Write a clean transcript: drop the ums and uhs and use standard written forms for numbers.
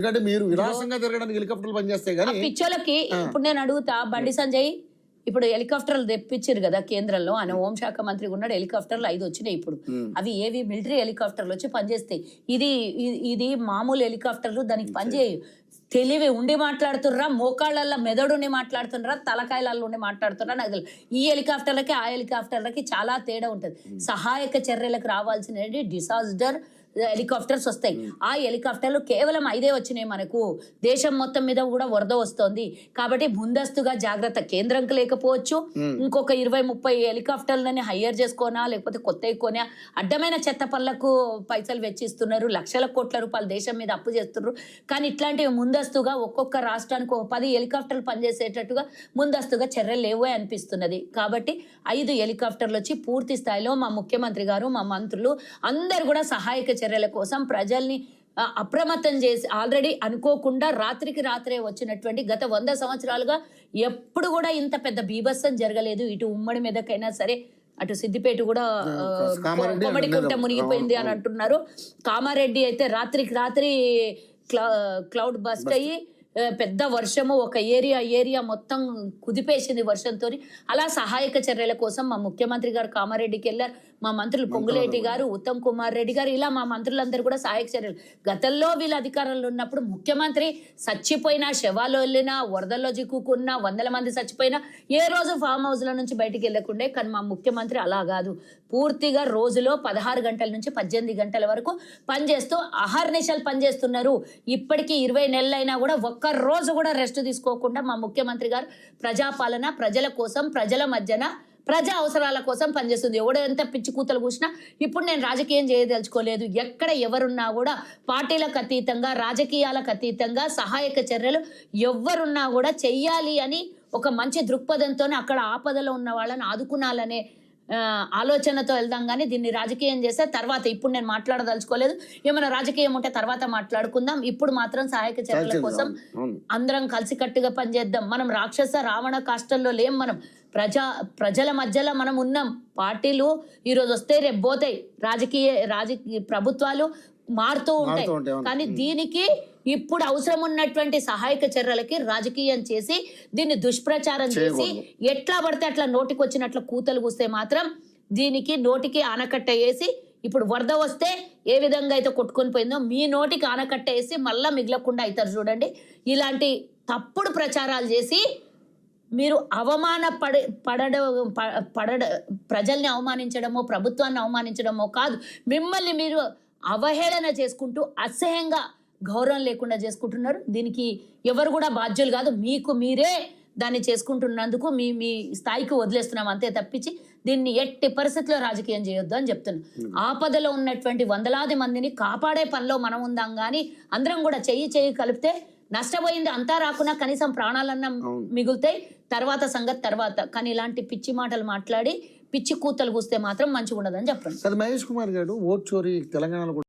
ఎందుకంటే మీరు విలాసంగా తిరగడానికి హెలికాప్టర్లు పనిచేస్తాయి కానీ పిచ్చోళ్ళకి ఇప్పుడు నేను అడుగుతా బండి సంజయ్ ఇప్పుడు హెలికాప్టర్లు తెప్పించారు కదా కేంద్రంలో ఆయన హోంశాఖ మంత్రిగా ఉన్నాడు హెలికాప్టర్లు 5 వచ్చినాయి ఇప్పుడు అవి ఏవి మిలిటరీ హెలికాప్టర్లు వచ్చి పనిచేస్తాయి ఇది మామూలు హెలికాప్టర్లు దానికి పనిచేయు తెలివి ఉండి మాట్లాడుతుర్రా మోకాళ్ళల్లో మెదడుని మాట్లాడుతున్నారా తలకాయలలో ఉండి మాట్లాడుతున్నా నాకు తెలియదు ఈ హెలికాప్టర్లకి ఆ హెలికాప్టర్లకి చాలా తేడా ఉంటుంది సహాయక చర్యలకు రావాల్సిన డిసాస్టర్ హెలికాప్టర్స్ వస్తాయి ఆ హెలికాప్టర్లు కేవలం 5 వచ్చినాయి మనకు దేశం మొత్తం మీద కూడా వరద వస్తోంది కాబట్టి ముందస్తుగా జాగ్రత్త కేంద్రంకి లేకపోవచ్చు ఇంకొక 20-30 హెలికాప్టర్లని హైర్ చేసుకోనా లేకపోతే కొత్త కొనా అడ్డమైన చెత్త పనులకు పైసలు వెచ్చిస్తున్నారు లక్షల కోట్ల రూపాయలు దేశం మీద అప్పు చేస్తున్నారు కానీ ఇట్లాంటివి ముందస్తుగా ఒక్కొక్క రాష్ట్రానికి ఒక 10 హెలికాప్టర్లు పనిచేసేటట్టుగా ముందస్తుగా చర్యలు లేవే అనిపిస్తున్నది కాబట్టి 5 హెలికాప్టర్లు వచ్చి పూర్తి స్థాయిలో మా ముఖ్యమంత్రి గారు మా మంత్రులు అందరు కూడా సహాయక చర్యల కోసం ప్రజల్ని అప్రమత్తం చేసి ఆల్రెడీ అనుకోకుండా రాత్రికి రాత్రే వచ్చినటువంటి గత 100 సంవత్సరాలుగా ఎప్పుడు కూడా ఇంత పెద్ద బీభత్సం జరగలేదు ఇటు ఉమ్మడి మీదకైనా సరే అటు సిద్దిపేట కూడా కొమ్మడికుంట మునిగిపోయింది అని అంటున్నారు కామారెడ్డి అయితే రాత్రికి రాత్రి క్లౌడ్ బస్ట్ అయ్యి పెద్ద వర్షము ఒక ఏరియా మొత్తం కుదిపేసింది వర్షంతో అలా సహాయక చర్యల కోసం మా ముఖ్యమంత్రి గారు కామారెడ్డికి వెళ్ళారు మా మంత్రులు పొంగులేటి గారు ఉత్తమ్ కుమార్ రెడ్డి గారు ఇలా మా మంత్రులందరూ కూడా సహాయక చర్యలు గతంలో వీళ్ళ అధికారంలో ఉన్నప్పుడు ముఖ్యమంత్రి చచ్చిపోయినా శవాలు వెళ్ళినా వరదల్లో చిక్కుకున్నా 100 మంది చచ్చిపోయినా ఏ రోజు ఫామ్ హౌస్ల నుంచి బయటికి వెళ్ళకుండే కానీ మా ముఖ్యమంత్రి అలా కాదు పూర్తిగా రోజులో 16 గంటల నుంచి 18 గంటల వరకు పనిచేస్తూ అహర్నిశలు పనిచేస్తున్నారు ఇప్పటికీ 20 నెలలైనా కూడా ఒక్క రోజు కూడా రెస్ట్ తీసుకోకుండా మా ముఖ్యమంత్రి గారు ప్రజాపాలన ప్రజల కోసం ప్రజల మధ్యన ప్రజా అవసరాల కోసం పనిచేస్తుంది ఎవడో ఎంత పిచ్చి కూతలు కూసినా ఇప్పుడు నేను రాజకీయం చేయదలుచుకోలేదు ఎక్కడ ఎవరున్నా కూడా పార్టీలకు అతీతంగా రాజకీయాలకు అతీతంగా సహాయక చర్యలు ఎవరున్నా కూడా చెయ్యాలి అని ఒక మంచి దృక్పథంతో అక్కడ ఆపదలో ఉన్న వాళ్ళని ఆదుకునాలనే ఆలోచనతో వెళ్దాం కానీ దీన్ని రాజకీయం చేస్తే తర్వాత ఇప్పుడు నేను మాట్లాడదలుచుకోలేదు ఏమైనా రాజకీయం ఉంటే తర్వాత మాట్లాడుకుందాం ఇప్పుడు మాత్రం సహాయక చర్యల కోసం అందరం కలిసికట్టుగా పనిచేద్దాం మనం రాక్షస రావణ కాష్టంలో లేం మనం ప్రజల మధ్యలో మనం ఉన్నాం పార్టీలు ఈరోజు వస్తాయి రేపు పోతాయి రాజకీయ ప్రభుత్వాలు మారుతూ ఉంటాయి కానీ దీనికి ఇప్పుడు అవసరం ఉన్నటువంటి సహాయక చర్యలకి రాజకీయం చేసి దీన్ని దుష్ప్రచారం చేసి ఎట్లా పడితే అట్లా నోటికి వచ్చినట్లు కూతలు కూస్తే మాత్రం దీనికి నోటికి ఆనకట్ట వేసి ఇప్పుడు వరద వస్తే ఏ విధంగా అయితే కొట్టుకొని పోయిందో మీ నోటికి ఆనకట్ట వేసి మళ్ళా మిగలకుండా అవుతారు చూడండి ఇలాంటి తప్పుడు ప్రచారాలు చేసి మీరు ప్రజల్ని అవమానించడమో ప్రభుత్వాన్ని అవమానించడమో కాదు మిమ్మల్ని మీరు అవహేళన చేసుకుంటూ అసహ్యంగా గౌరవం లేకుండా చేసుకుంటున్నారు దీనికి ఎవరు కూడా బాధ్యులు కాదు మీకు మీరే దాన్ని చేసుకుంటున్నందుకు మీ స్థాయికి వదిలేస్తున్నాం అంతే తప్పించి దీన్ని ఎట్టి పరిస్థితిలో రాజకీయం చేయొద్దు అని చెప్తున్నాను ఆపదలో ఉన్నటువంటి వందలాది మందిని కాపాడే పనిలో మనం ఉందాం కానీ అందరం కూడా చెయ్యి కలిపితే నష్టపోయింది అంతా రాకున్నా కనీసం ప్రాణాలన్నా మిగులుతాయి తర్వాత సంగతి తర్వాత కానీ ఇలాంటి పిచ్చి మాటలు మాట్లాడి పిచ్చి కూతలు కూస్తే మాత్రం మంచిగా ఉండదని చెప్పండి మహేష్ కుమార్ గారు ఓట్ చోరీ తెలంగాణలో